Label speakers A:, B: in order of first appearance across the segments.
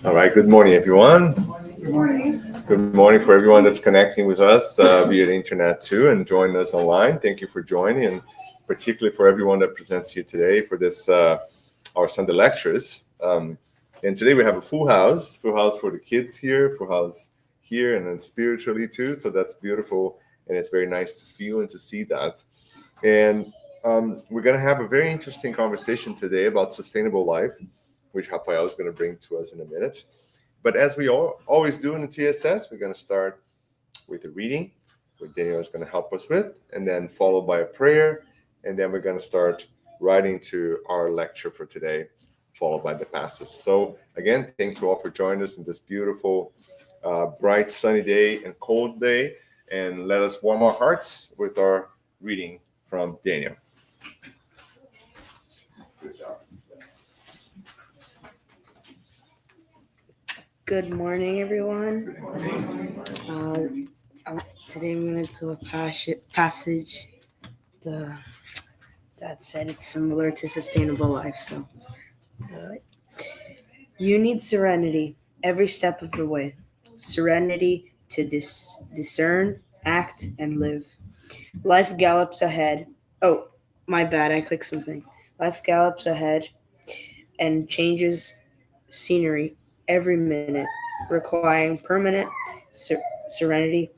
A: All right, good morning, everyone.
B: Good morning.
A: Good morning for everyone that's connecting with us via the internet too and joining us online. Thank you for joining, and particularly for everyone that presents here today for this our Sunday lectures. And today we have a full house for the kids here, full house here, and then spiritually too. So that's beautiful, and it's very nice to feel and to see that. And we're going to have a very interesting conversation today about sustainable life, which Rafael is going to bring to us in a minute. But as we always do in the TSS, we're going to start with a reading, which Daniel is going to help us with, and then followed by a prayer, and then we're going to start writing to our lecture for today, followed by the passes. So again, thank you all for joining us in this beautiful, bright, sunny day and cold day, and let us warm our hearts with our reading from Daniel.
B: Good morning, everyone.
A: Good morning.
B: Today I'm going to do a passage that said it's similar to sustainable life. So, you need serenity every step of the way. Serenity to discern, act, and live. Life gallops ahead. Oh, my bad, I clicked something. Life gallops ahead and changes scenery every minute, requiring permanent serenity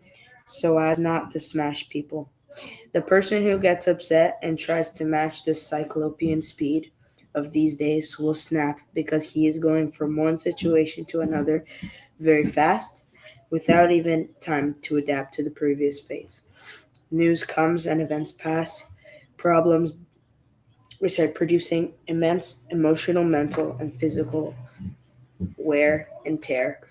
B: so as not to smash people. The person who gets upset and tries to match the cyclopean speed of these days will snap because he is going from one situation to another very fast without even time to adapt to the previous phase. News comes and events pass, problems producing immense emotional, mental, and physical wear and tear.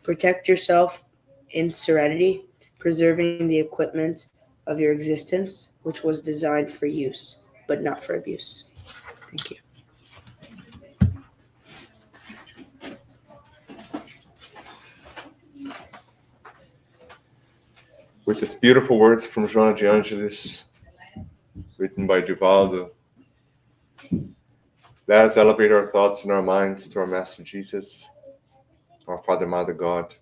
B: Protect yourself in serenity, preserving the equipment of your existence, which was designed for use, but not for abuse. Thank you.
A: With these beautiful words from Joana de Angelis, written by Divaldo, let us elevate our thoughts and our minds to our Master Jesus, our Father, Mother, God.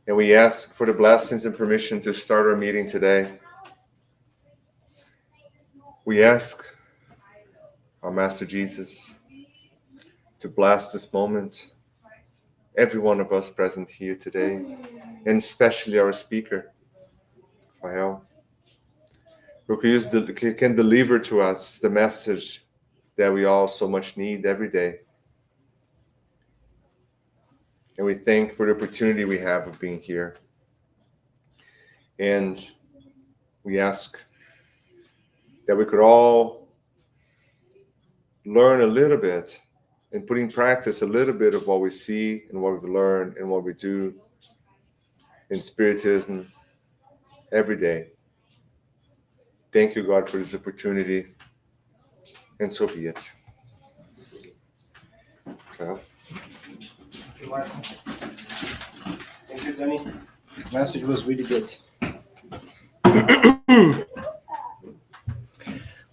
A: And we ask for the blessings and permission to start our meeting today. We ask our Master Jesus to bless this moment, every one of us present here today, and especially our speaker, Rafael, who can deliver to us the message that we all so much need every day. And we thank for the opportunity we have of being here. And we ask that we could all learn a little bit and put in practice a little bit of what we see and what we learn and what we do in Spiritism every day. Thank you, God, for this opportunity, and so be it. Okay.
C: You're welcome. Thank you, Danny. The message was really good.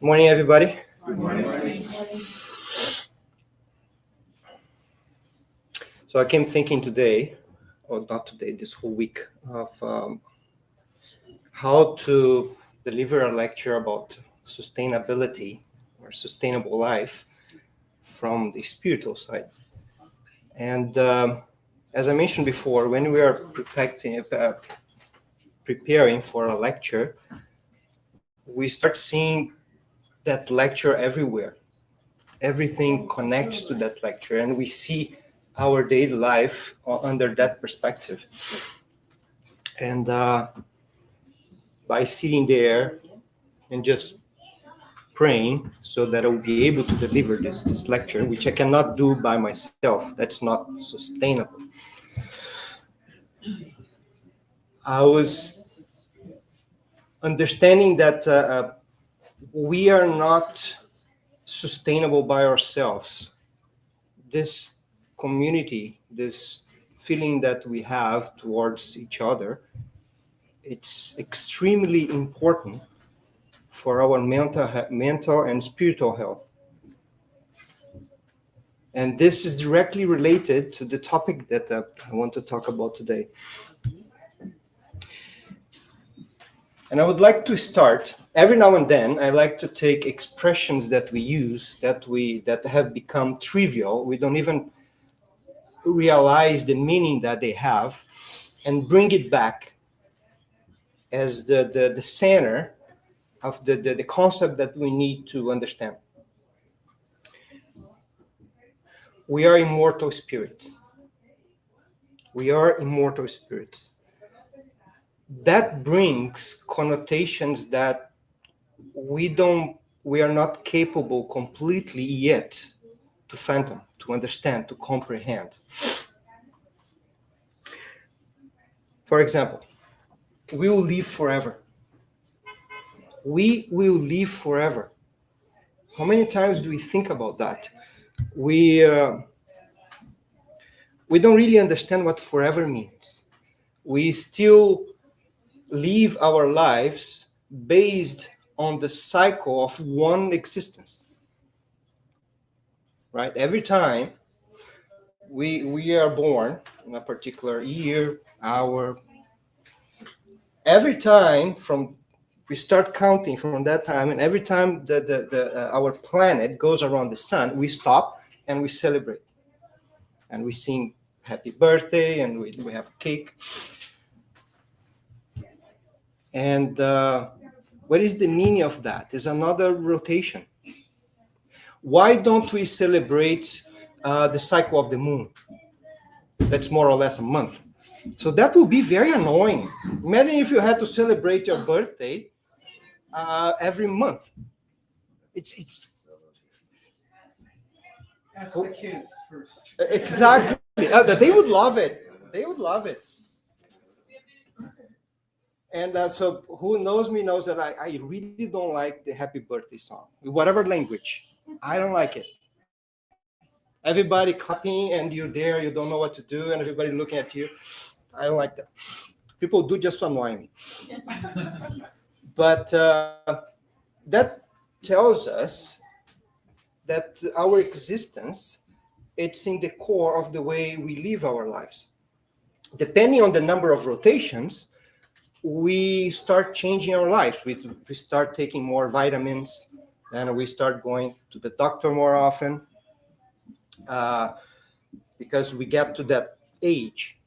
C: Morning, everybody.
A: Good morning.
C: So I came thinking today, or not today, this whole week, of how to deliver a lecture about sustainability or sustainable life from the spiritual side. And as I mentioned before, when we are preparing for a lecture, we start seeing that lecture everywhere. Everything connects to that lecture, and we see our daily life under that perspective. And by sitting there and just praying so that I will be able to deliver this lecture, which I cannot do by myself, that's not sustainable. I was understanding that we are not sustainable by ourselves. This community, this feeling that we have towards each other, it's extremely important for our mental and spiritual health. And this is directly related to the topic that I want to talk about today. And I would like to start, every now and then, I like to take expressions that we use that have become trivial. We don't even realize the meaning that they have, and bring it back as the center of the concept that we need to understand. We are immortal spirits. We are immortal spirits. That brings connotations that we are not capable completely yet to fathom, to understand, to comprehend. For example, we will live forever. We will live forever. How many times do we think about that? We don't really understand what forever means. We still live our lives based on the cycle of one existence, right? Every time we are born in a particular year, hour, every time we start counting from that time, and every time our planet goes around the sun, we stop and we celebrate, and we sing happy birthday, and we have a cake. And what is the meaning of that? Is another rotation. Why don't we celebrate the cycle of the moon? That's more or less a month. So that will be very annoying. Imagine if you had to celebrate your birthday every month. It's
D: Ask the kids first.
C: exactly. They would love it. They would love it. And so who knows me knows that I really don't like the happy birthday song, whatever language. I don't like it. Everybody clapping and you're there, you don't know what to do, and everybody looking at you. I don't like that. People do just to annoy me. But that tells us that our existence, it's in the core of the way we live our lives. Depending on the number of rotations, we start changing our lives. We start taking more vitamins, and we start going to the doctor more often because we get to that age.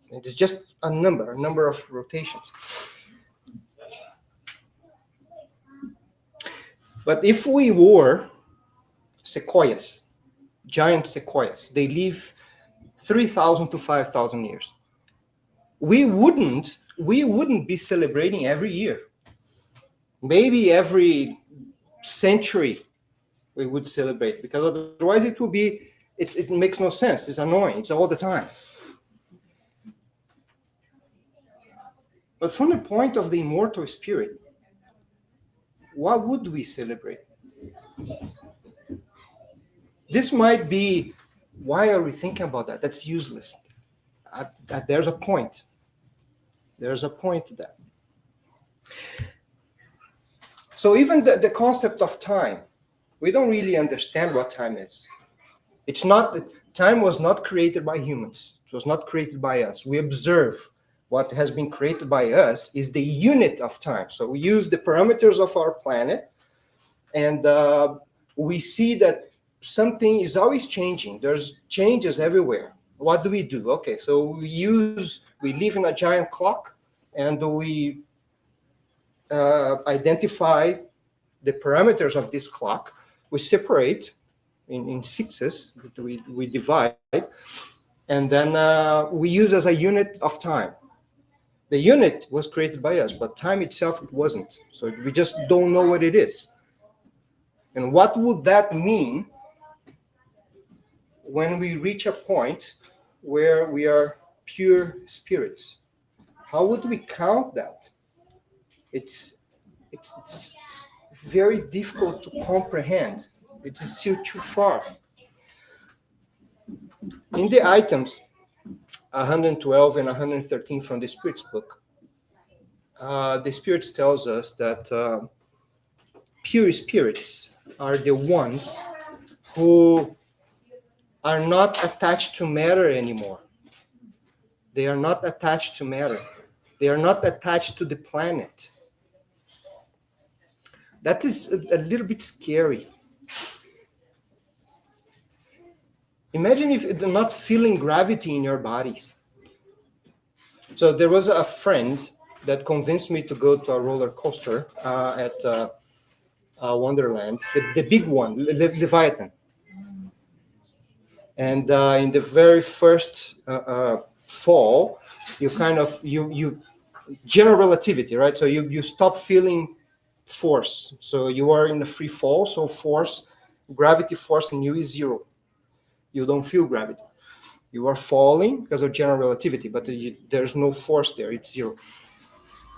C: It's just a number of rotations. But if we were sequoias, giant sequoias, they live 3,000 to 5,000 years. We wouldn't be celebrating every year. Maybe every century we would celebrate, because otherwise it makes no sense. It's annoying. It's all the time. But from the point of the immortal spirit, what would we celebrate? This might be, why are we thinking about that? That's useless. There's a point. There's a point to that. So even the concept of time, we don't really understand what time is. Time was not created by humans. It was not created by us. We observe what has been created by us is the unit of time. So we use the parameters of our planet, and we see that something is always changing. There's changes everywhere. What do? Okay, so we live in a giant clock, and we identify the parameters of this clock. We separate in sixes, we divide, and then we use as a unit of time. The unit was created by us, but time itself it wasn't. So we just don't know what it is. And what would that mean when we reach a point where we are pure spirits? How would we count that? It's very difficult to comprehend. It's still too far. In the items 112 and 113 from the Spirits book, the Spirits tells us that pure spirits are the ones who are not attached to matter anymore. They are not attached to matter. They are not attached to the planet. That is a little bit scary. Imagine if you're not feeling gravity in your bodies. So there was a friend that convinced me to go to a roller coaster at Wonderland, the big one, Leviathan. And in the very first fall, you kind of, you general relativity, right? So you stop feeling force. So you are in a free fall, so force, gravity force in you is zero. You don't feel gravity. You are falling because of general relativity, but there's no force there, it's zero.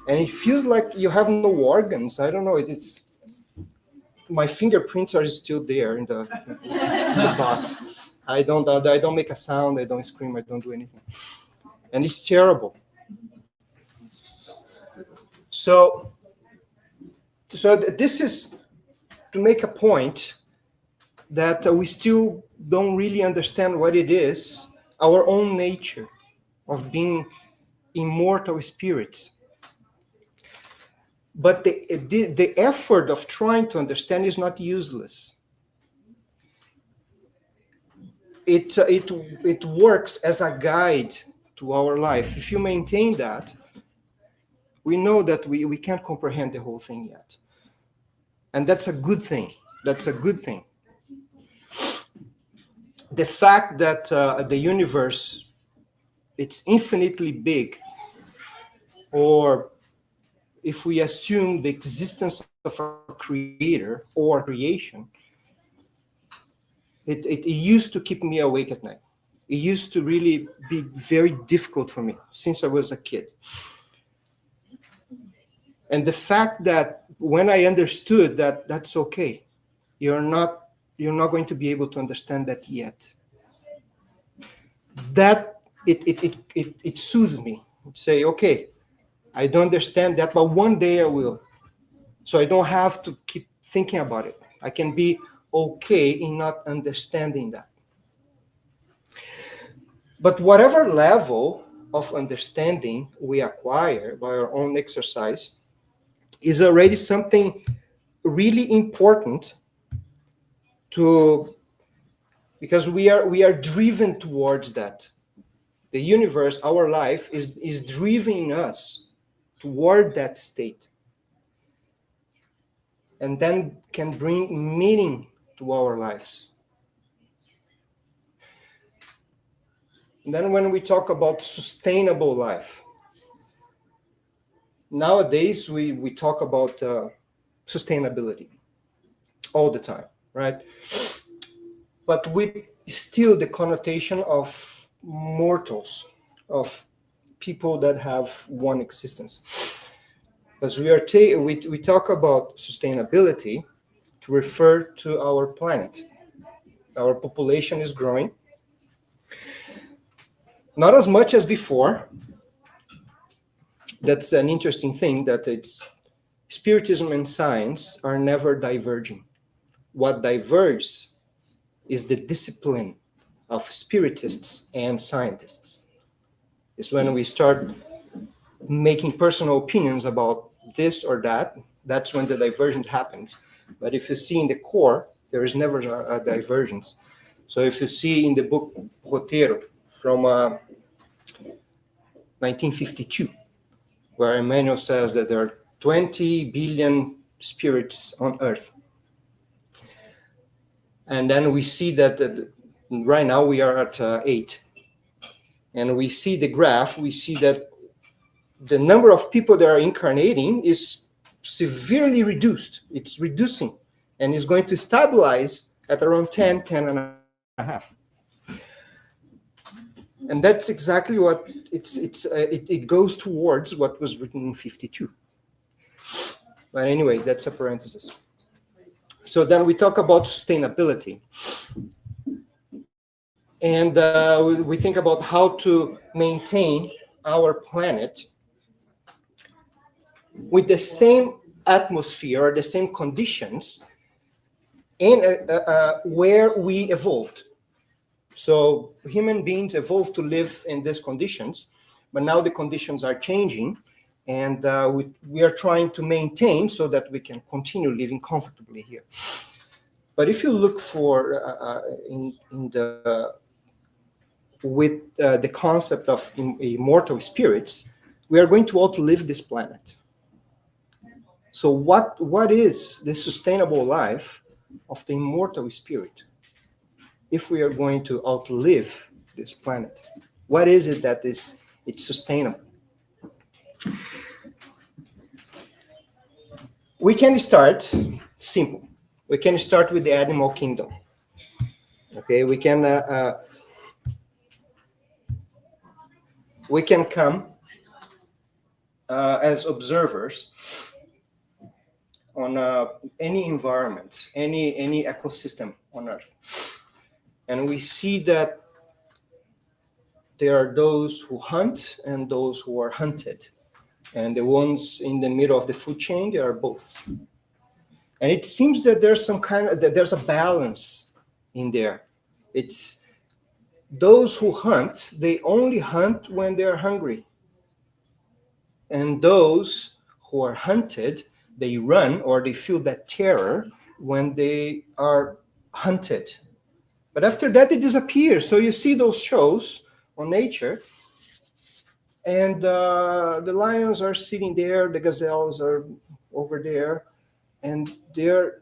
C: And it feels like you have no organs. I don't know, it's my fingerprints are still there in the bottom. I don't make a sound, I don't scream, I don't do anything. And it's terrible. So this is to make a point that we still don't really understand what it is, our own nature of being immortal spirits. But the effort of trying to understand is not useless. It works as a guide to our life. If you maintain that, we know that we can't comprehend the whole thing yet. And that's a good thing. That's a good thing. The fact that the universe, it's infinitely big, or if we assume the existence of a creator or creation, it used to keep me awake at night. It used to really be very difficult for me since I was a kid. And the fact that when I understood that that's okay, you're not going to be able to understand that yet. That it soothed me. It'd say, okay, I don't understand that, but one day I will. So I don't have to keep thinking about it. I can be okay in not understanding that. But whatever level of understanding we acquire by our own exercise is already something really important because we are driven towards that. The universe, our life, is driving us toward that state. And then can bring meaning to our lives. And then when we talk about sustainable life, nowadays we talk about sustainability all the time, right? But with still the connotation of mortals, of people that have one existence. Because we talk about sustainability to refer to our planet. Our population is growing. Not as much as before. That's an interesting thing, that spiritism and science are never diverging. What diverges is the discipline of spiritists and scientists. It's when we start making personal opinions about this or that, that's when the divergence happens. But if you see in the core, there is never a divergence. So if you see in the book Roteiro from 1952, where Emmanuel says that there are 20 billion spirits on Earth. And then we see that right now we are at 8. And we see the graph, we see that the number of people that are incarnating is severely reduced. It's reducing and is going to stabilize at around 10 and a half. And that's exactly what it goes towards what was written in 52. But anyway, that's a parenthesis. So then we talk about sustainability. And we think about how to maintain our planet with the same atmosphere or the same conditions in where we evolved. So human beings evolved to live in these conditions, but now the conditions are changing, and we are trying to maintain so that we can continue living comfortably here. But if you look for in the with the concept of immortal spirits, we are going to outlive this planet. So what is the sustainable life of the immortal spirit if we are going to outlive this planet? What is it that it's sustainable? We can start simple. We can start with the animal kingdom. Okay, we can come as observers on any environment, any ecosystem on Earth, and we see that there are those who hunt and those who are hunted, and the ones in the middle of the food chain, they are both. And it seems that there's there's a balance in there. It's those who hunt, they only hunt when they're hungry. And those who are hunted, they run or they feel that terror when they are hunted. But after that, they disappear. So you see those shows on nature, and the lions are sitting there, the gazelles are over there, and they're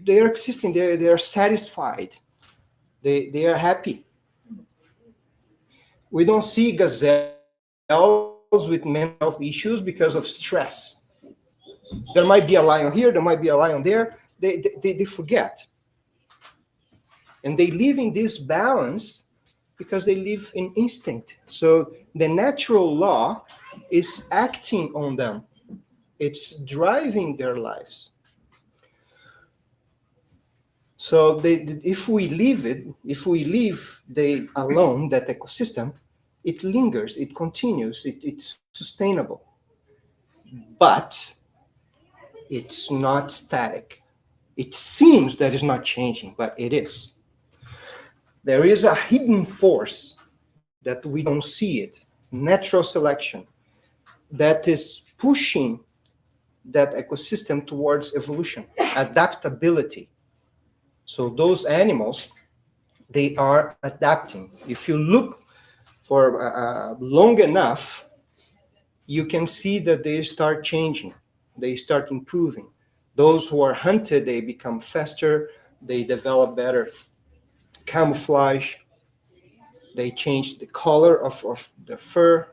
C: existing. They are satisfied. They are happy. We don't see gazelles with mental health issues because of stress. There might be a lion here, there might be a lion there. They forget. And they live in this balance because they live in instinct. So the natural law is acting on them. It's driving their lives. So if we leave they alone, that ecosystem, it lingers, it continues, it's sustainable. But it's not static. It seems that it's not changing, but it is. There is a hidden force that we don't see it, natural selection, that is pushing that ecosystem towards evolution, adaptability. So those animals, they are adapting. If you look for long enough, you can see that they start changing. They start improving. Those who are hunted, they become faster. They develop better camouflage. They change the color of the fur.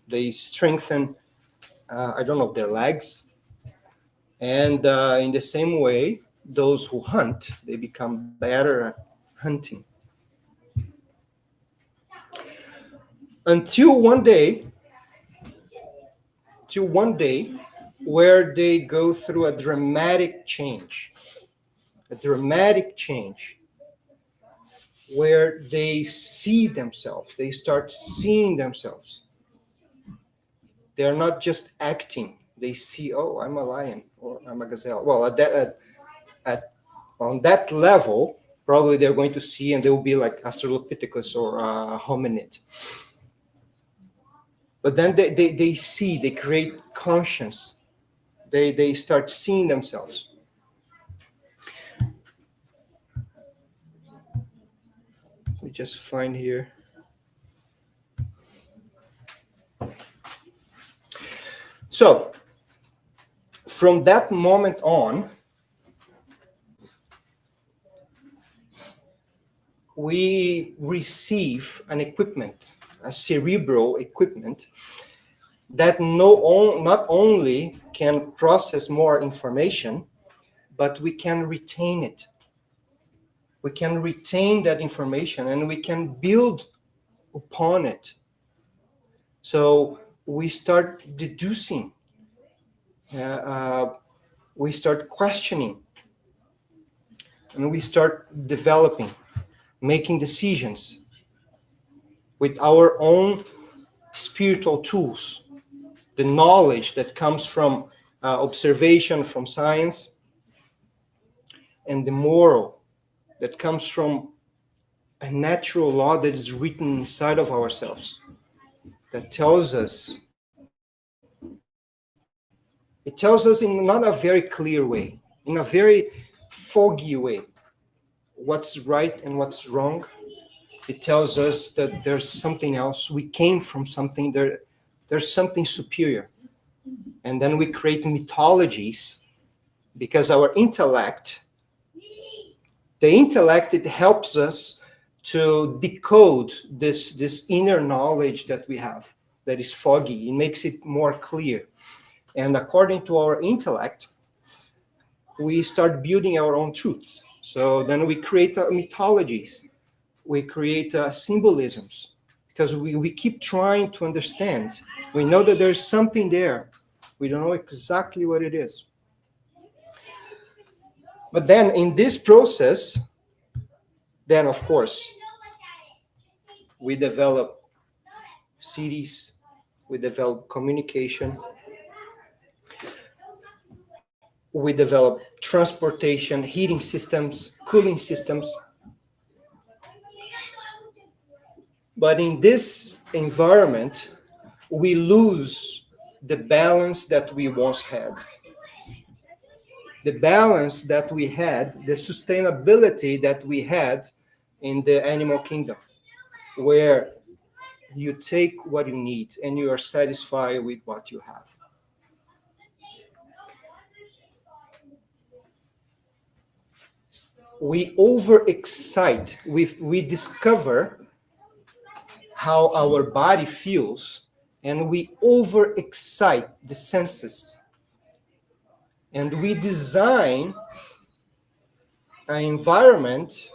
C: They strengthen, their legs. And in the same way, those who hunt, they become better at hunting. Until one day where they go through a dramatic change where they see themselves, they start seeing themselves. They're not just acting. They see, oh, I'm a lion or I'm a gazelle. Well, on that level, probably they're going to see, and they will be like Australopithecus or a hominid. But then they see, they create conscience. They start seeing themselves. Let me just find here. So, from that moment on, we receive an equipment, a cerebral equipment, that not only can process more information, but we can retain it. We can retain that information and we can build upon it. So we start deducing, we start questioning, and we start developing, making decisions with our own spiritual tools, the knowledge that comes from observation, from science, and the moral that comes from a natural law that is written inside of ourselves that tells us, it tells us in not a very clear way, in a very foggy way, what's right and what's wrong. It tells us that there's something else. We came from something, there's something superior. And then we create mythologies because our intellect, it helps us to decode this inner knowledge that we have that is foggy. It makes it more clear. And according to our intellect, we start building our own truths. So then we create mythologies. We create symbolisms because we keep trying to understand. We know that there's something there. We don't know exactly what it is. But then in this process, then of course, we develop cities, we develop communication, we develop transportation, heating systems, cooling systems. But in this environment, we lose the balance that we once had. The balance that we had, the sustainability that we had in the animal kingdom, where you take what you need and you are satisfied with what you have. We overexcite, we discover how our body feels, and we overexcite the senses. And we design an environment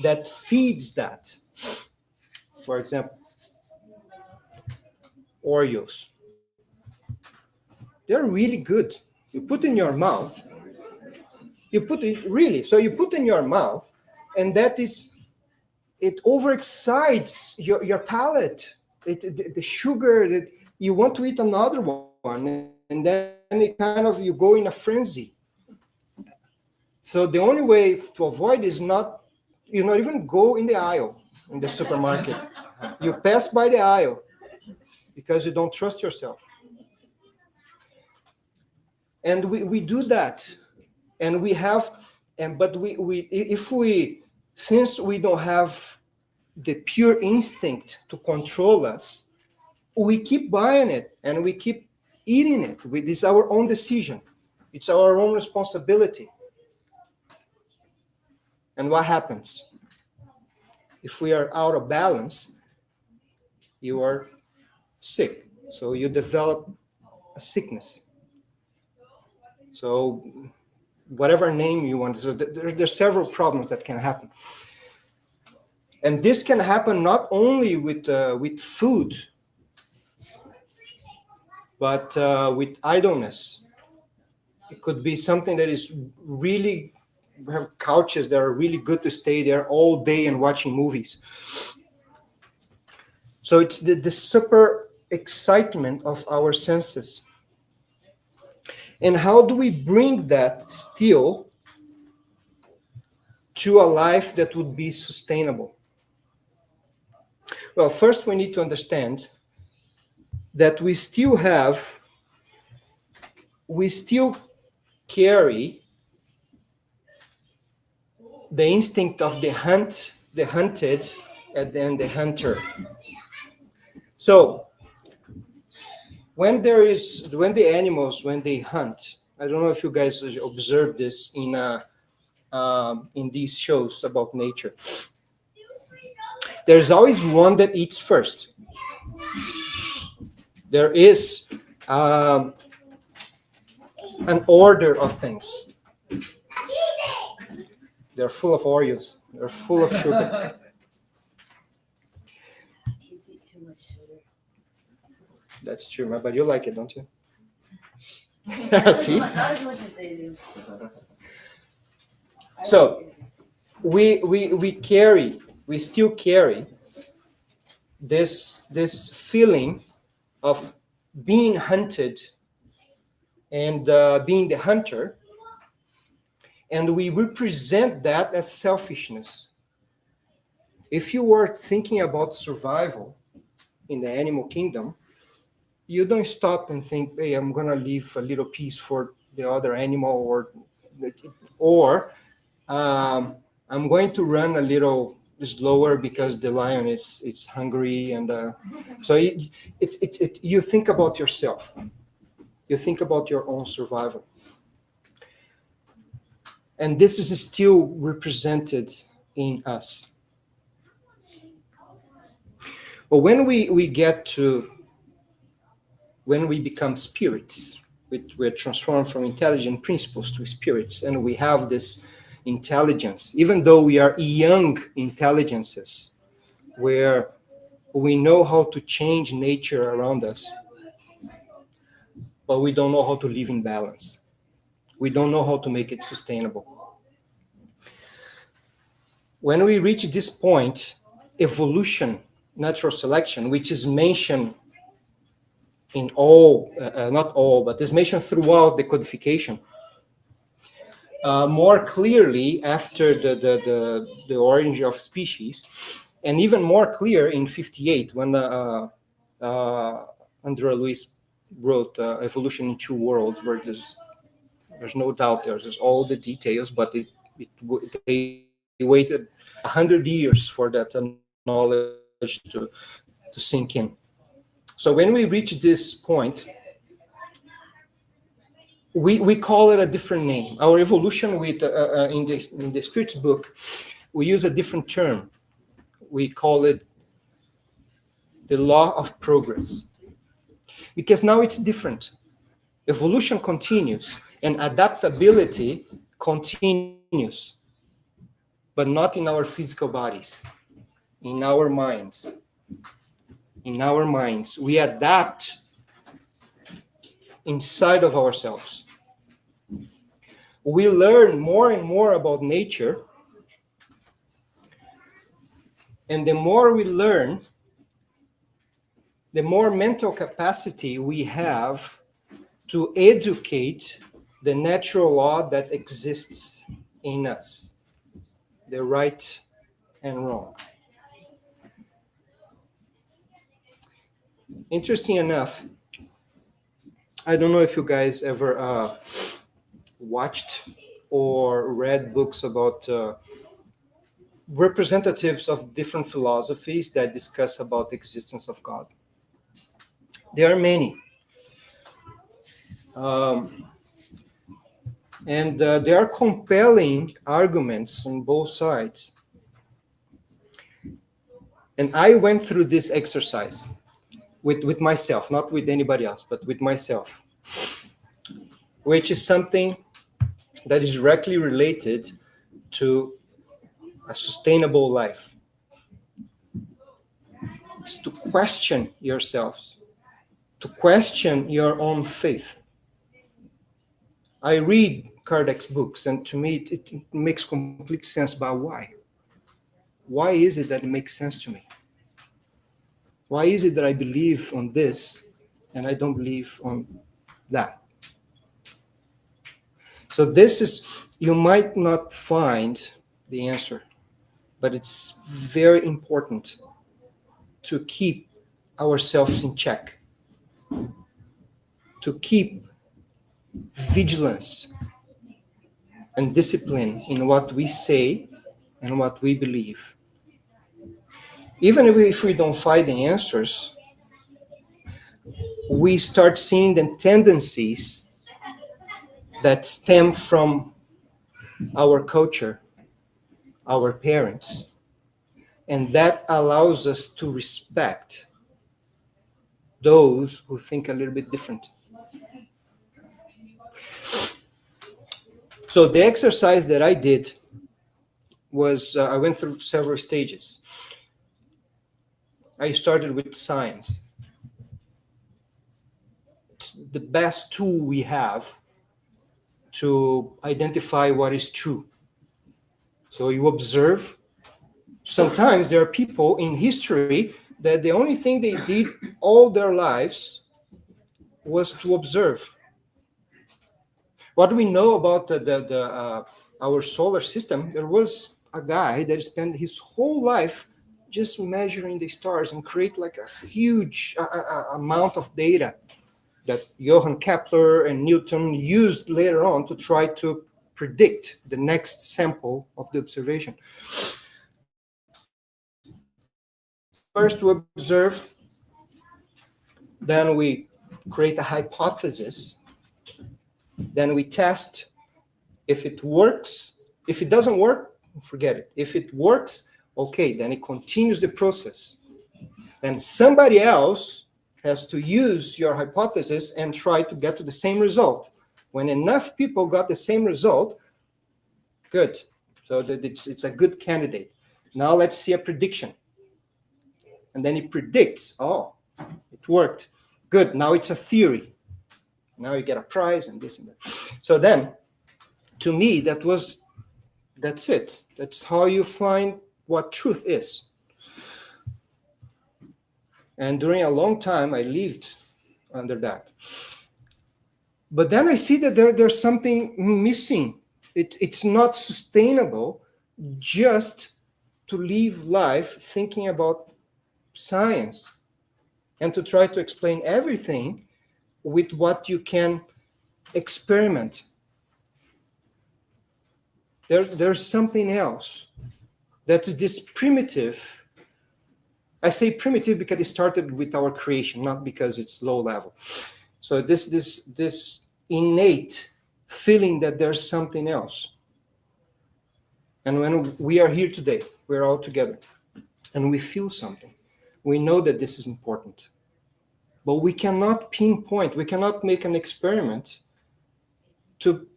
C: that feeds that. For example, Oreos. They're really good. You put in your mouth, you put it in your mouth, and that is, it overexcites your palate. The sugar, that you want to eat another one, and then it kind of, you go in a frenzy. So the only way to avoid is not even go in the aisle in the supermarket. You pass by the aisle because you don't trust yourself. And we do that. And we have, since we don't have the pure instinct to control us, we keep buying it and we keep eating it. It's our own decision. It's our own responsibility. And what happens? If we are out of balance, you are sick. So you develop a sickness. So whatever name you want. So there's several problems that can happen. And this can happen not only with food, but with idleness. It could be something that is really, we have couches that are really good to stay there all day and watching movies. So it's the super excitement of our senses. And how do we bring that still to a life that would be sustainable? Well, first we need to understand that we still carry the instinct of the hunted, and then the hunter. So when the animals, when they hunt, I don't know if you guys observe this in these shows about nature. There's always one that eats first. There is an order of things. They're full of Oreos. They're full of sugar.
B: Kids eat too much sugar.
C: That's true, but you like it, don't you? See?
B: Not as much as they do.
C: So we still carry this feeling of being hunted and being the hunter, and we represent that as selfishness. If you were thinking about survival in the animal kingdom, you don't stop and think, hey, I'm going to leave a little piece for the other animal, or I'm going to run a little slower because the lion is hungry. And so you think about yourself. You think about your own survival. And this is still represented in us. But when we become spirits, we're transformed from intelligent principles to spirits, and we have this intelligence, even though we are young intelligences, where we know how to change nature around us, but we don't know how to live in balance. We don't know how to make it sustainable. When we reach this point, evolution, natural selection, which is mentioned in all, not all, but is mentioned throughout the codification, more clearly after the origin of species, and even more clear in 58 when Andrea Luiz wrote Evolution in Two Worlds, where there's no doubt there's all the details, but they waited 100 years for that knowledge to sink in. So when we reach this point, we call it a different name. Our evolution in the Spirit's book, we use a different term. We call it the law of progress. Because now it's different. Evolution continues and adaptability continues, but not in our physical bodies, in our minds. In our minds, we adapt inside of ourselves. We learn more and more about nature, and the more we learn, the more mental capacity we have to educate the natural law that exists in us, the right and wrong. Interesting enough, I don't know if you guys ever watched or read books about representatives of different philosophies that discuss about the existence of God. There are many. And there are compelling arguments on both sides. And I went through this exercise with myself, not with anybody else, but with myself, which is something that is directly related to a sustainable life. It's to question yourselves, to question your own faith. I read Kardec's books, and to me, it makes complete sense. But why? Why is it that it makes sense to me? Why is it that I believe on this and I don't believe on that? So this is, you might not find the answer, but it's very important to keep ourselves in check, to keep vigilance and discipline in what we say and what we believe. Even if we don't find the answers, we start seeing the tendencies that stem from our culture, our parents, and that allows us to respect those who think a little bit different. So the exercise that I did was, I went through several stages. I started with science. It's the best tool we have to identify what is true. So you observe. Sometimes there are people in history that the only thing they did all their lives was to observe. What we know about our solar system, there was a guy that spent his whole life just measuring the stars and create like a huge amount of data that Johann Kepler and Newton used later on to try to predict the next sample of the observation. First we observe, then we create a hypothesis, then we test. If it works, if it doesn't work, forget it. If it works, okay, then it continues the process. Then somebody else has to use your hypothesis and try to get to the same result. When enough people got the same result, good. So that it's a good candidate. Now let's see a prediction. And then it predicts, oh, it worked. Good, now it's a theory. Now you get a prize and this and that. So then, to me, that's it. That's how you find what truth is. And during a long time, I lived under that. But then I see that there's something missing. It's not sustainable just to live life thinking about science and to try to explain everything with what you can experiment. There's something else. That's this primitive. I say primitive because it started with our creation, not because it's low level. So this innate feeling that there's something else. And when we are here today, we're all together, and we feel something. We know that this is important. But we cannot pinpoint, we cannot make an experiment to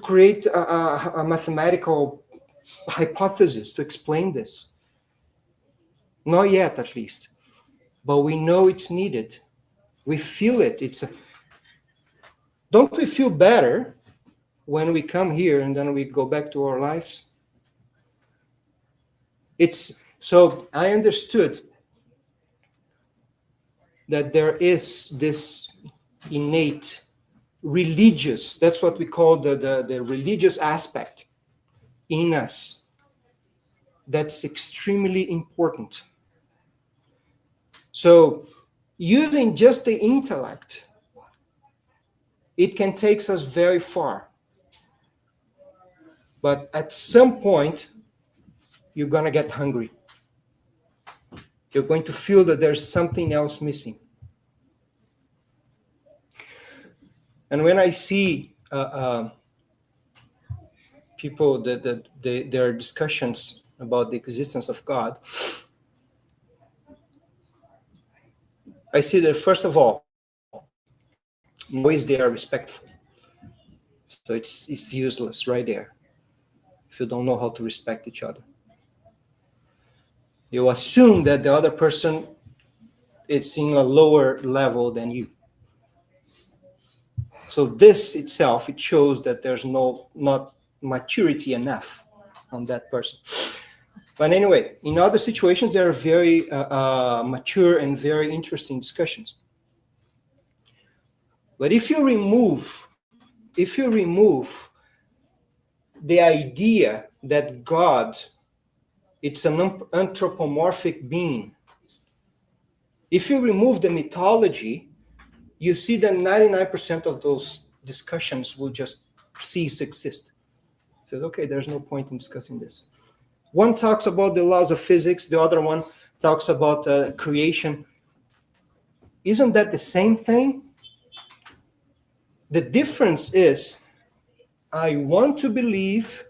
C: create a mathematical hypothesis to explain this. Not yet, at least. But we know it's needed. We feel it. Don't we feel better when we come here and then we go back to our lives? So I understood that there is this innate religious, that's what we call the religious aspect in us. That's extremely important. So using just the intellect, it can take us very far. But at some point, you're going to get hungry. You're going to feel that there's something else missing. And when I see people, their discussions about the existence of God, I see that, first of all, always they are respectful. So it's useless right there if you don't know how to respect each other. You assume that the other person is in a lower level than you. So this itself, it shows that there's not maturity enough on that person. But anyway, in other situations, there are very mature and very interesting discussions. But if you remove the idea that God, it's an anthropomorphic being, if you remove the mythology, you see that 99% of those discussions will just cease to exist. So, okay, there's no point in discussing this. One talks about the laws of physics, the other one talks about creation. Isn't that the same thing? The difference is, I want to believe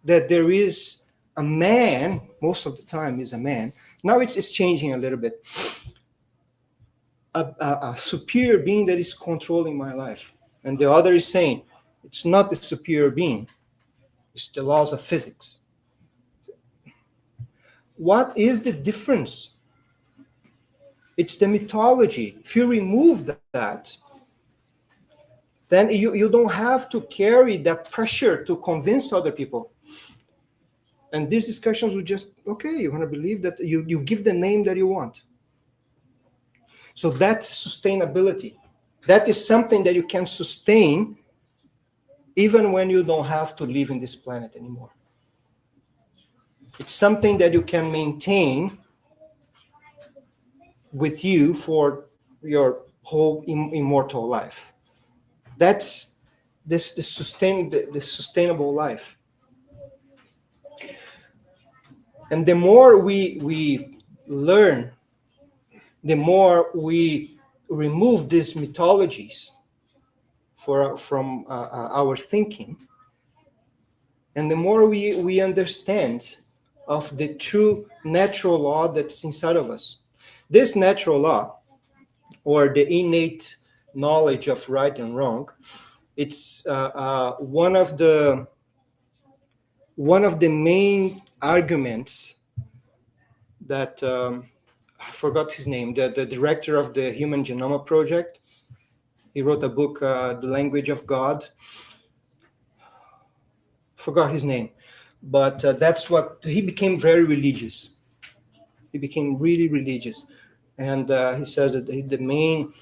C: that there is a man, most of the time is a man. Now it's changing a little bit. A superior being that is controlling my life. And the other is saying, it's not the superior being, it's the laws of physics. What is the difference? It's the mythology. If you remove that, then you don't have to carry that pressure to convince other people. And these discussions will just, okay, you want to believe that, you give the name that you want. So that's sustainability. That is something that you can sustain even when you don't have to live in this planet anymore. It's something that you can maintain with you for your whole immortal life. That's the sustainable life. And the more we learn, the more we remove these mythologies from our thinking, and the more we understand of the true natural law that's inside of us. This natural law, or the innate knowledge of right and wrong, it's one of the main arguments that I forgot his name, the director of the Human Genome Project. He wrote a book, The Language of God. Forgot his name, but that's what he became very religious. He became really religious, and he says that the main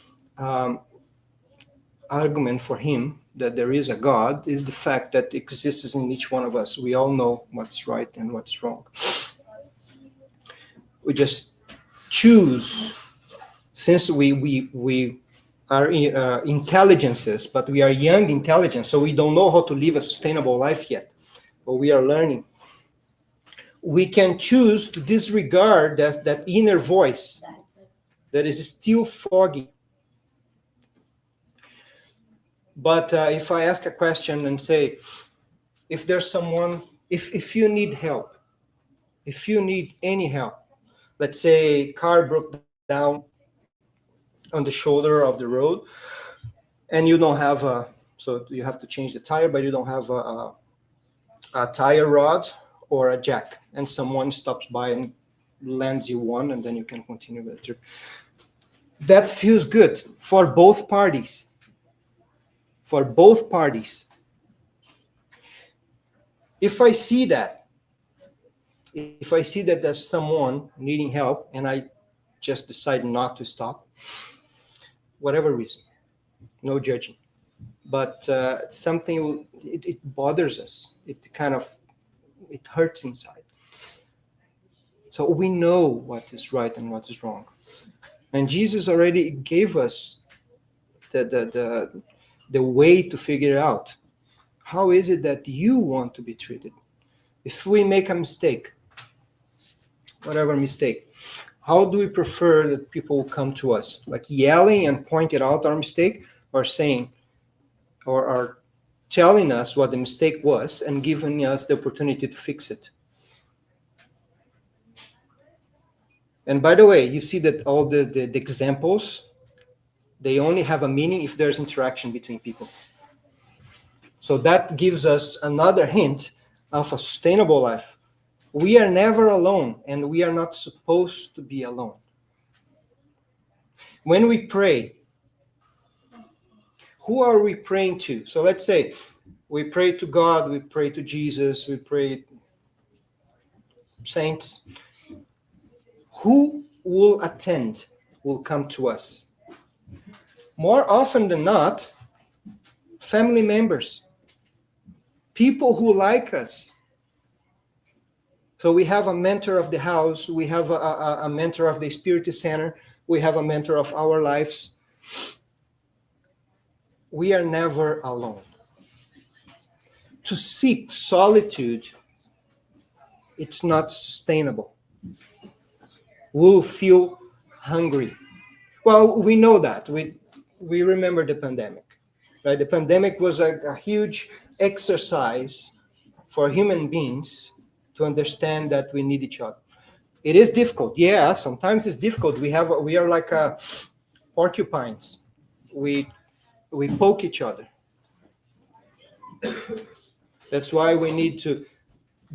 C: argument for him that there is a God is the fact that exists in each one of us. We all know what's right and what's wrong. We just choose, since we are intelligences, but we are young intelligence, so we don't know how to live a sustainable life yet, but we are learning. We can choose to disregard that inner voice that is still foggy. But if I ask a question and say, if there's someone, if you need help, if you need any help, let's say car broke down on the shoulder of the road, and you don't have so you have to change the tire, but you don't have a tire rod or a jack, and someone stops by and lends you one, and then you can continue the trip. That feels good for both parties. For both parties. If I see that there's someone needing help and I just decide not to stop, whatever reason, no judging, but something, it bothers us. It hurts inside. So we know what is right and what is wrong. And Jesus already gave us the way to figure out how is it that you want to be treated. If we make a mistake, whatever mistake, how do we prefer that people come to us? Like yelling and pointing out our mistake, or saying, or telling us what the mistake was and giving us the opportunity to fix it? And by the way, you see that all the examples, they only have a meaning if there's interaction between people. So that gives us another hint of a sustainable life. We are never alone, and we are not supposed to be alone. When we pray, who are we praying to? So let's say we pray to God, we pray to Jesus, we pray saints. Who will attend, will come to us? More often than not, family members, people who like us. So we have a mentor of the house, we have a mentor of the Spirit Center, we have a mentor of our lives. We are never alone. To seek solitude, it's not sustainable. We'll feel hungry. Well, we know that. We remember the pandemic, right? The pandemic was a huge exercise for human beings to understand that we need each other. It is difficult. Yeah, sometimes it's difficult. We are like porcupines. We poke each other. That's why we need to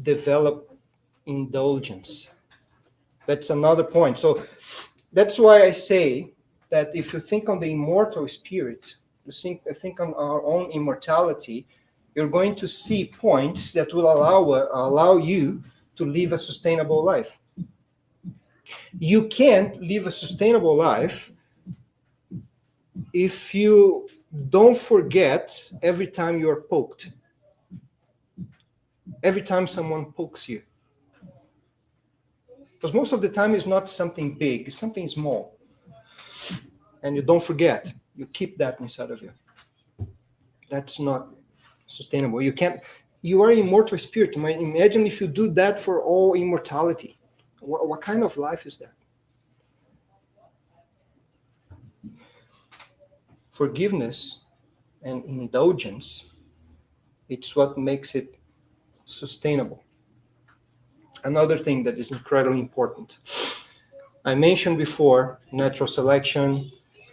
C: develop indulgence. That's another point. So that's why I say that if you think on the immortal spirit, you think on our own immortality, you're going to see points that will allow you to live a sustainable life. You can't live a sustainable life if you don't forget every time you're poked. Every time someone pokes you, Because most of the time it's not something big, it's something small. And you don't forget, you keep that inside of you. That's not sustainable. You are an immortal spirit. Imagine if you do that for all immortality. What kind of life is that? Forgiveness and indulgence, it's what makes it sustainable. Another thing that is incredibly important. I mentioned before, natural selection,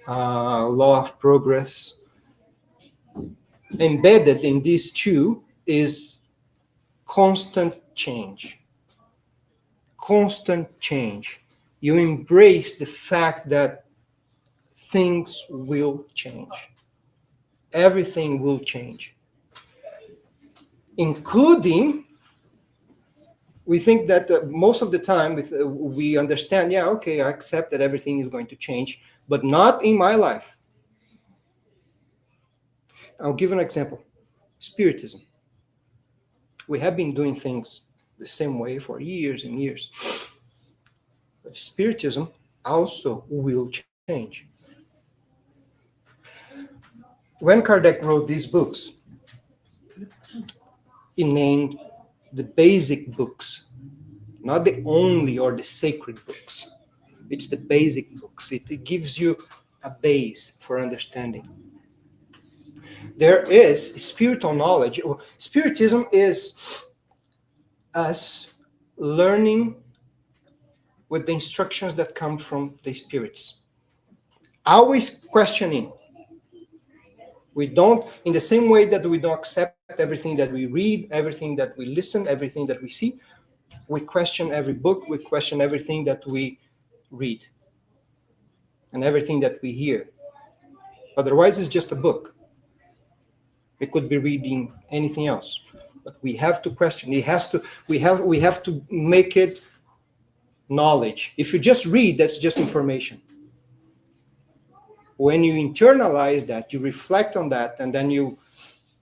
C: law of progress. Embedded in these two is constant change. Constant change. You embrace the fact that things will change. Everything will change. Including, we think that most of the time we understand, yeah, okay, I accept that everything is going to change, but not in my life. I'll give an example. Spiritism. We have been doing things the same way for years and years. But Spiritism also will change. When Kardec wrote these books, he named the basic books, not the only or the sacred books. It's the basic books. It gives you a base for understanding. There is spiritual knowledge. Spiritism is us learning with the instructions that come from the spirits. Always questioning. We don't, in the same way that we don't accept everything that we read, everything that we listen, everything that we see, we question every book, we question everything that we read, and everything that we hear. Otherwise, it's just a book. We could be reading anything else, but we have to question. We have to make it knowledge. If you just read, that's just information. When you internalize that, you reflect on that, and then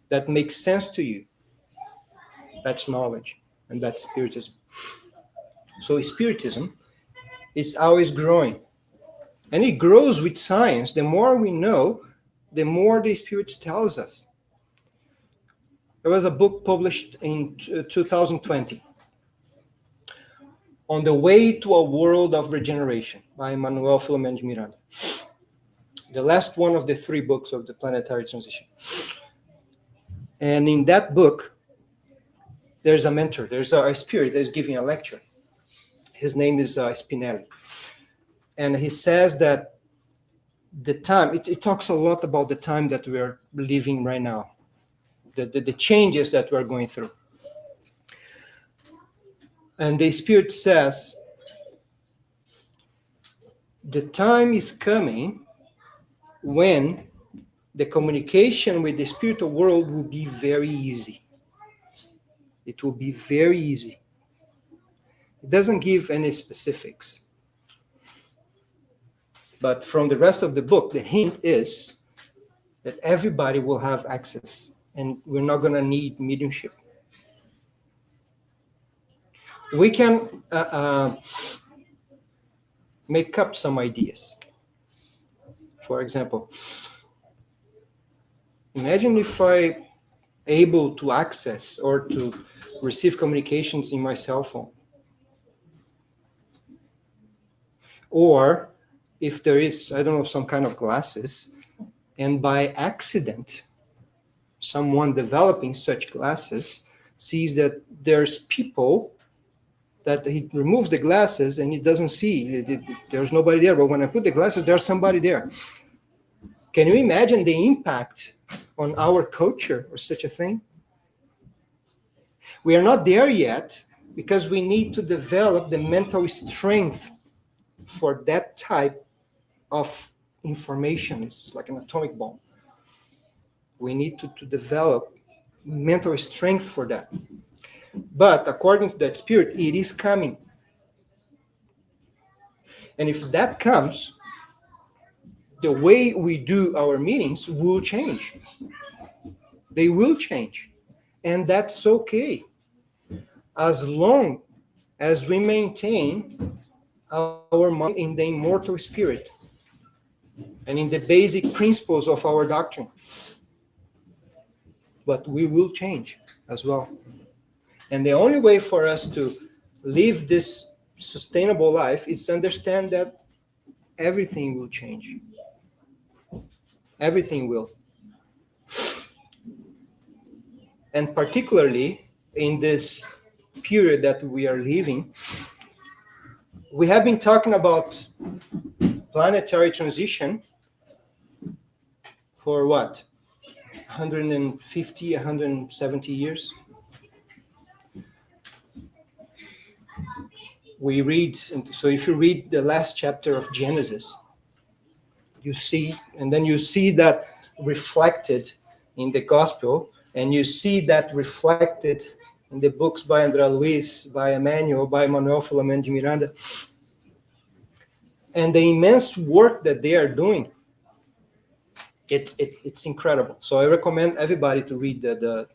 C: that makes sense to you. That's knowledge, and that's Spiritism. So Spiritism is always growing, and it grows with science. The more we know, the more the Spirit tells us. There was a book published in 2020, On the Way to a World of Regeneration, by Manuel Filomeno de Miranda. The last one of the 3 books of the planetary transition. And in that book, there's a mentor, there's a spirit that is giving a lecture. His name is Spinelli. And he says that the time, it talks a lot about the time that we are living right now, the changes that we're going through. And the spirit says, the time is coming when the communication with the spiritual world will be very easy. It will be very easy. It doesn't give any specifics. But from the rest of the book, the hint is that everybody will have access, and we're not going to need mediumship. We can make up some ideas. For example, imagine if I'm able to access or to receive communications in my cell phone. Or if there is, I don't know, some kind of glasses, and by accident, someone developing such glasses sees that there's people that he removes the glasses and he doesn't see. There's nobody there. But when I put the glasses, there's somebody there. Can you imagine the impact on our culture or such a thing? We are not there yet because we need to develop the mental strength for that type of information. It's like an atomic bomb. We need to develop mental strength for that. But according to that spirit, it is coming. And if that comes, the way we do our meetings will change. They will change. And that's okay. As long as we maintain our mind in the immortal spirit and in the basic principles of our doctrine. But we will change as well. And the only way for us to live this sustainable life is to understand that everything will change. Everything will. And particularly in this period that we are living, we have been talking about planetary transition for what? 150, 170 years. We read, so if you read the last chapter of Genesis, you see, and then you see that reflected in the gospel, and you see that reflected in the books by André Luiz, by Emmanuel, by Manuel Filomeno de Miranda, and the immense work that they are doing, it's incredible. So I recommend everybody to read the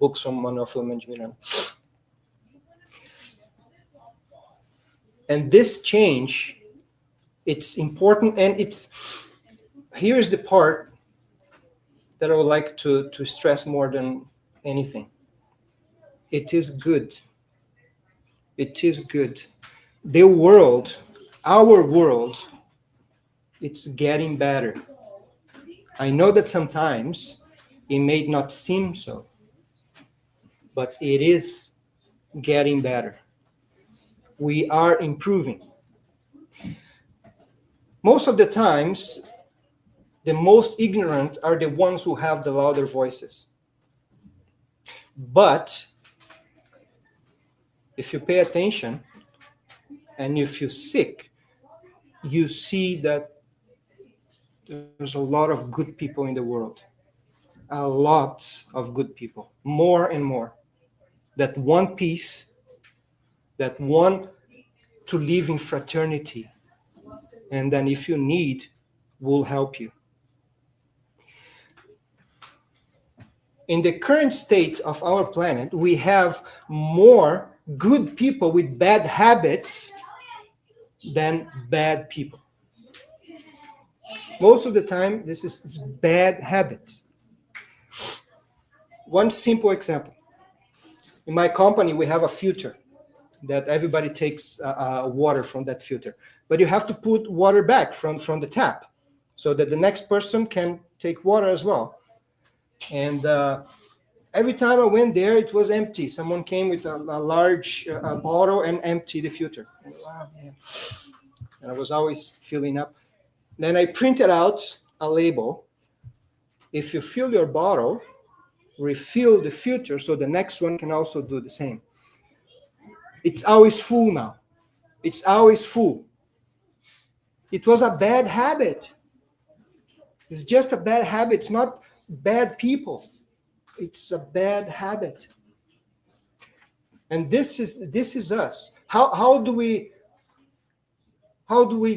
C: books from Manuel Filomeno de Miranda. And this change, it's important, and here's the part that I would like to stress more than anything. It is good. It is good. The world, our world, it's getting better. I know that sometimes it may not seem so, but it is getting better. We are improving. Most of the times, the most ignorant are the ones who have the louder voices. But if you pay attention and if you seek, you see that there's a lot of good people in the world. A lot of good people. More and more. That want peace, that want to live in fraternity. And then if you need, we'll help you. In the current state of our planet, we have more good people with bad habits than bad people. Most of the time, this is bad habits. One simple example. In my company, we have a filter that everybody takes water from that filter. But you have to put water back from the tap so that the next person can take water as well. And every time I went there, it was empty. Someone came with a large bottle and emptied the filter. And, wow, man. And I was always filling up. Then I printed out a label. If you fill your bottle, refill the filter so the next one can also do the same. It's always full now. It's always full. It was a bad habit. It's just a bad habit. It's not bad people. It's a bad habit. And this is us. How do we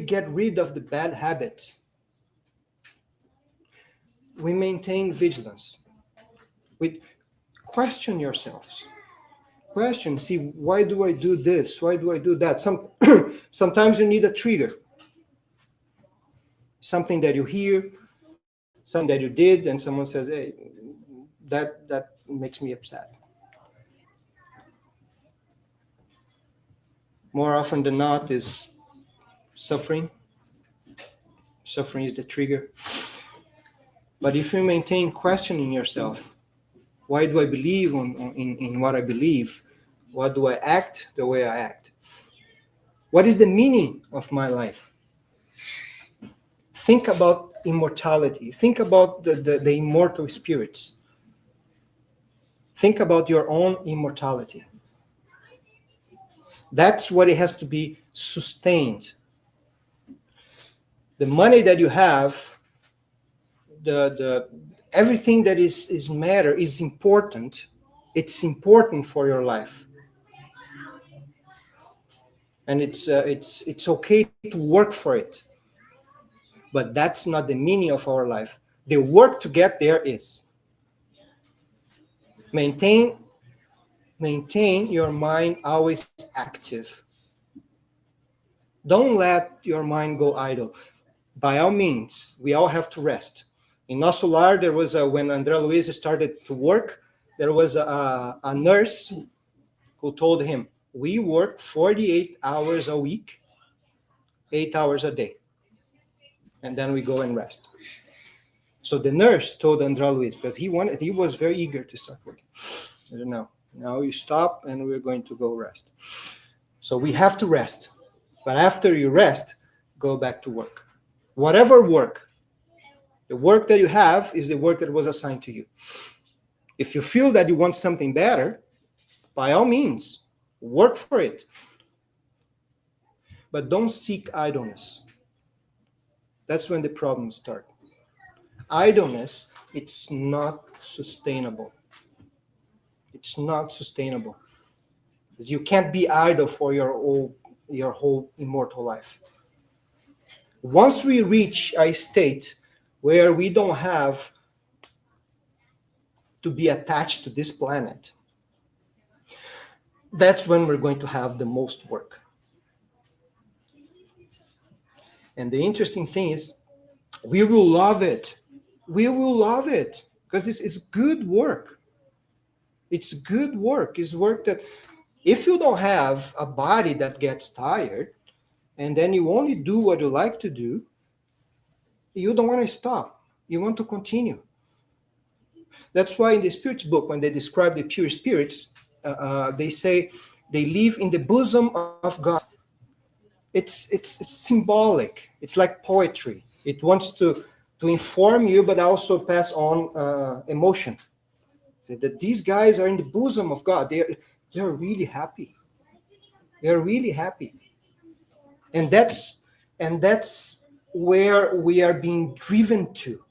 C: get rid of the bad habits? We maintain vigilance. We question yourselves. Question, see, why do I do this? Why do I do that? Sometimes you need a trigger. Something that you hear, something that you did, and someone says, hey, that makes me upset. More often than not is suffering. Suffering is the trigger. But if you maintain questioning yourself, why do I believe in what I believe? Why do I act the way I act? What is the meaning of my life? Think about immortality. Think about the immortal spirits. Think about your own immortality. That's what it has to be sustained. The money that you have, everything that is matter is important. It's important for your life. And it's okay to work for it. But that's not the meaning of our life. The work to get there is maintain maintain your mind always active. Don't let your mind go idle. By all means, we all have to rest. In Nosso Lar, there was when André Luiz started to work, there was a nurse who told him, we work 48 hours a week, 8 hours a day, and then we go and rest. So the nurse told André Luiz, because he was very eager to start working. I don't know. Now you stop and we're going to go rest. So we have to rest. But after you rest, go back to work. Whatever work, the work that you have is the work that was assigned to you. If you feel that you want something better, by all means, work for it. But don't seek idleness. That's when the problems start. Idleness, it's not sustainable. It's not sustainable. You can't be idle for your whole immortal life. Once we reach a state where we don't have to be attached to this planet, that's when we're going to have the most work. And the interesting thing is, we will love it. We will love it because it's good work. It's good work. It's work that if you don't have a body that gets tired and then you only do what you like to do, you don't want to stop. You want to continue. That's why in the Spirits book, when they describe the pure spirits, they say they live in the bosom of God. It's symbolic. It's like poetry. It wants to inform you, but also pass on emotion. So that these guys are in the bosom of God. They're really happy. They're really happy. And that's where we are being driven to.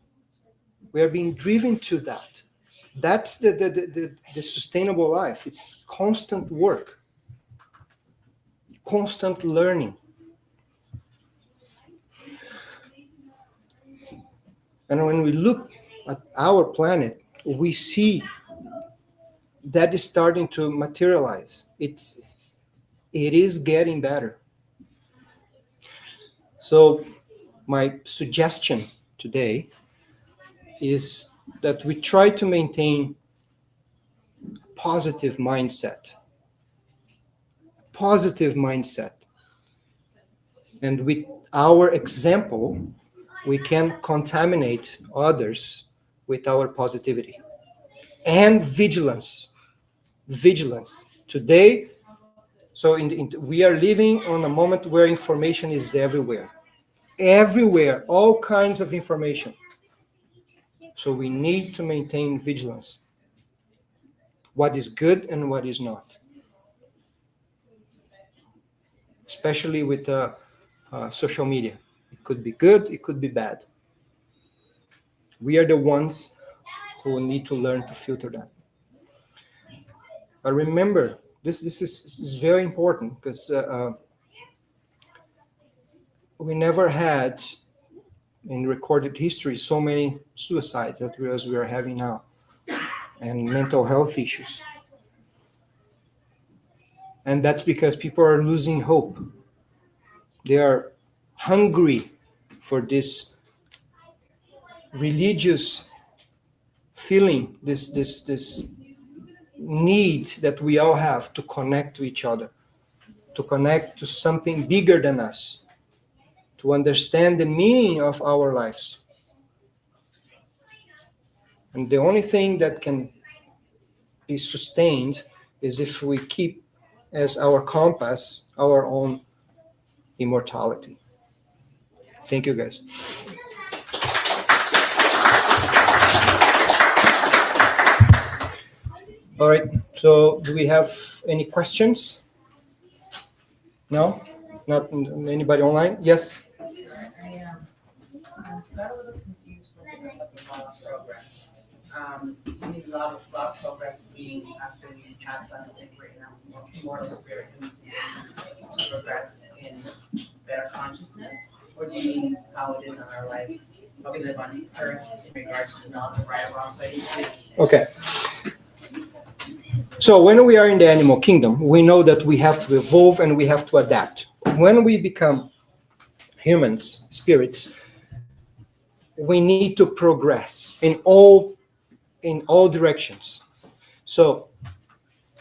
C: We are being driven to that. That's the sustainable life. It's constant work, constant learning. And when we look at our planet, we see that is starting to materialize. It is getting better. So my suggestion today is that we try to maintain positive mindset. Positive mindset. And with our example, we can contaminate others with our positivity. And vigilance. Vigilance. Today, so we are living on a moment where information is everywhere. Everywhere, all kinds of information. So we need to maintain vigilance. What is good and what is not. Especially with social media. It could be good, it could be bad. We are the ones who need to learn to filter that. But remember, this is very important because we never had in recorded history so many suicides as we are having now, and mental health issues. And that's because people are losing hope. They are hungry for this religious feeling, this need that we all have to connect to each other, to connect to something bigger than us, to understand the meaning of our lives. And the only thing that can be sustained is if we keep as our compass our own immortality. Thank you, guys. All right, so do we have any questions? No? Not anybody online? Yes?
E: I'm got a little confused with the law of progress. You need a lot of progress being after you transplant the right now, mortal spirit to progress in better consciousness, or do you mean how it is in our lives, how we live on earth in regards to not the right or wrong side?
C: Okay. So when we are in the animal kingdom, we know that we have to evolve and we have to adapt. When we become humans, spirits, we need to progress in all directions. So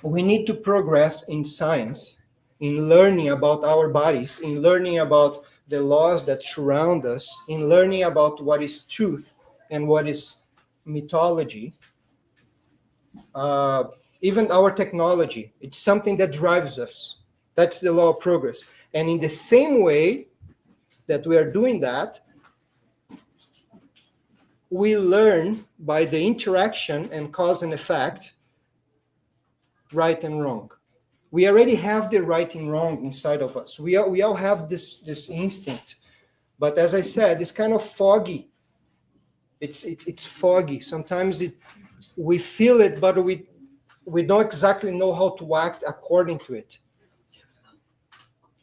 C: we need to progress in science, in learning about our bodies, in learning about the laws that surround us, in learning about what is truth and what is mythology. Even our technology, it's something that drives us. That's the law of progress. And in the same way that we are doing that, we learn by the interaction and cause and effect, right and wrong. We already have the right and wrong inside of us. We all have this instinct. But as I said, it's kind of foggy. It's foggy. Sometimes we feel it, but we don't exactly know how to act according to it.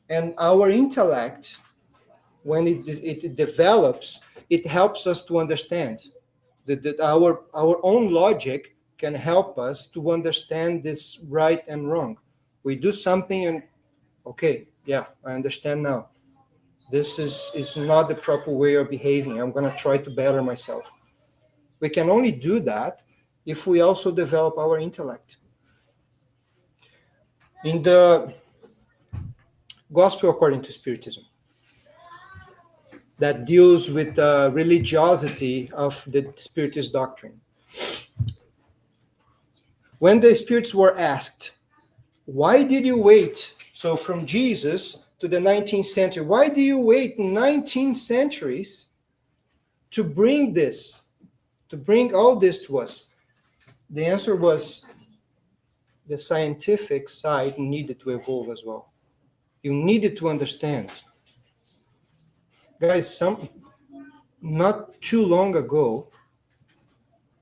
C: And our intellect, when it develops, it helps us to understand. That our own logic can help us to understand this right and wrong. We do something and, okay, yeah, I understand now. This is not the proper way of behaving. I'm going to try to better myself. We can only do that if we also develop our intellect. In the Gospel according to Spiritism, that deals with the religiosity of the Spiritist doctrine. When the spirits were asked, why did you wait? So from Jesus to the 19th century, why do you wait 19 centuries to bring all this to us? The answer was the scientific side needed to evolve as well. You needed to understand. Guys, not too long ago,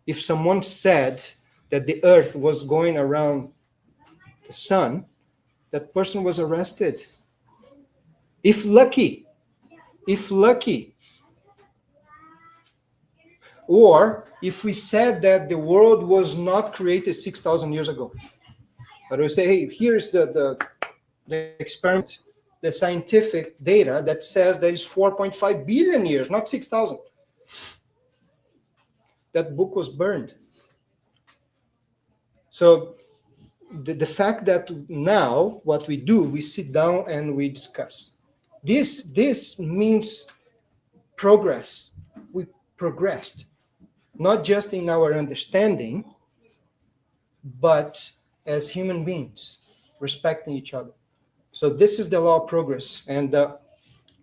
C: if someone said that the earth was going around the sun, that person was arrested. If lucky. Or if we said that the world was not created 6,000 years ago. But we say, hey, here's the experiment, the scientific data that says that it's 4.5 billion years, not 6,000. That book was burned. So the fact that now what we do, we sit down and we discuss. This means progress. We progressed, not just in our understanding, but as human beings, respecting each other. So this is the law of progress, and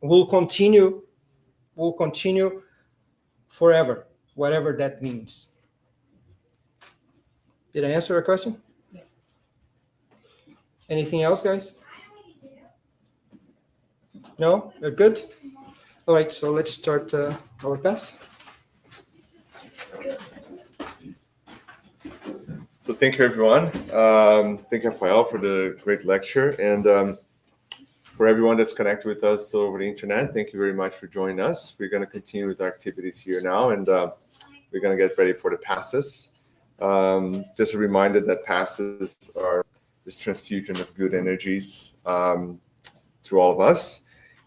C: we'll continue forever, whatever that means. Did I answer your question?
E: Yes.
C: Anything else, guys? No? You're good? All right, so let's start our pass.
A: So thank you, everyone. Thank you, Rafael, for the great lecture. And for everyone that's connected with us over the internet, thank you very much for joining us. We're going to continue with our activities here now, and we're going to get ready for the passes. Just a reminder that passes are this transfusion of good energies to all of us.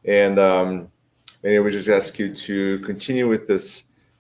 A: And anyway, we just ask you to continue with this